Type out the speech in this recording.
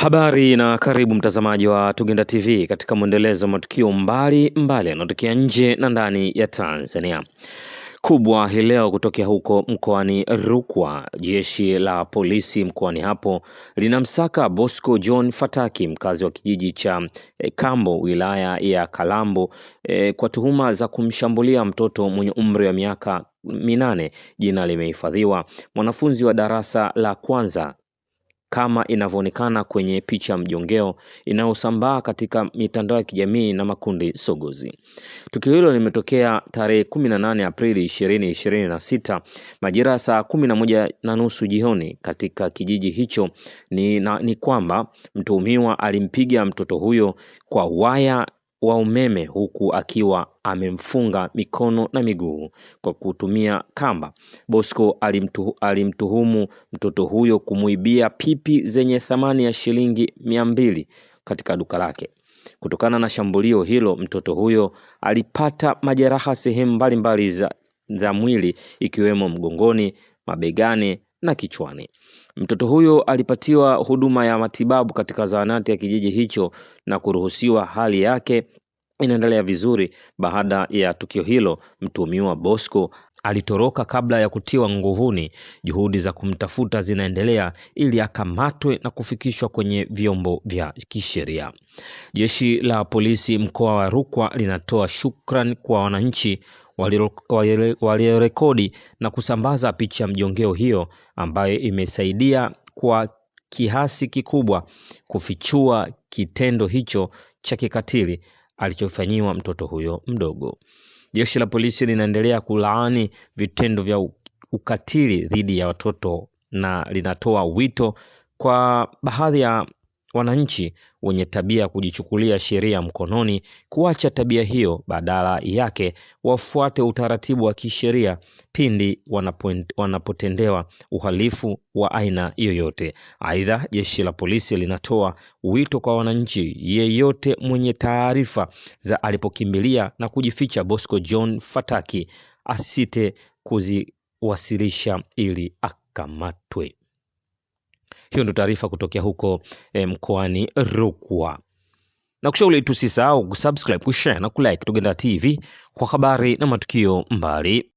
Habari na karibu mtazamaji wa Tugenda TV katika mwendelezo wa matukio mbali yanayotokea nje na ndani ya Tanzania. Kubwa hii leo kutokea huko mkoani Rukwa, jeshi la polisi mkoani hapo linamsaka Bosco John Fataki, mkazi wa kijiji cha Kambo, wilaya ya Kalambo, kwa tuhuma za kumshambulia mtoto mwenye umri wa miaka 8. Jina limehifadhiwa, mwanafunzi wa darasa la kwanza kama inavyoonekana kwenye picha mjongeo inayosambaa katika mitandao ya kijamii na makundi sogozi. Tukio hilo limetokea tarehe 18 Aprili 2026 majira saa 11:30 jioni katika kijiji hicho. Ni kwamba mtuhumiwa alimpiga mtoto huyo kwa waya wa umeme huku akiwa amemfunga mikono na miguu kwa kutumia kamba. Bosco alimtuhumu mtoto huyo kumuibia pipi zenye thamani ya shilingi 200 katika duka lake. Kutokana na shambulio hilo, mtoto huyo alipata majeraha sehemu mbalimbali za mwili ikiwemo mgongoni, mabegani na kichwani. Mtoto huyo alipatiwa huduma ya matibabu katika zahanati ya kijiji hicho na kuruhusiwa. Hali yake inaendelea vizuri. Baada ya tukio hilo, mtuhumiwa Bosco alitoroka kabla ya kutiwa nguvuni. Juhudi za kumtafuta zinaendelea ili akamatwe na kufikishwa kwenye vyombo vya kisheria. Jeshi la polisi mkoa wa Rukwa linatoa shukrani kwa wananchi waliorekodi na kusambaza picha mjongeo hiyo ambayo imesaidia kwa kiasi kikubwa kufichua kitendo hicho cha kikatili alichofanyiwa mtoto huyo mdogo. Jeshi la polisi linaendelea kulaani vitendo vya ukatili dhidi ya watoto na linatoa wito kwa baadhi ya wananchi wenye tabia kujichukulia sheria mkononi kuacha tabia hiyo, badala yake wafuate utaratibu wa kisheria pindi wanapotendewa uhalifu wa aina yoyote. Aidha, jeshi la polisi linatoa wito kwa wananchi yeyote mwenye taarifa za alipokimbilia na kujificha Bosco John Fataki asite kuziwasilisha ili akamatwe. Hiyo ndio taarifa kutokea huko mkoani Rukwa. Na kushauri tusisahau kusubscribe, kushare na kulike Tugenda TV kwa habari na matukio mbali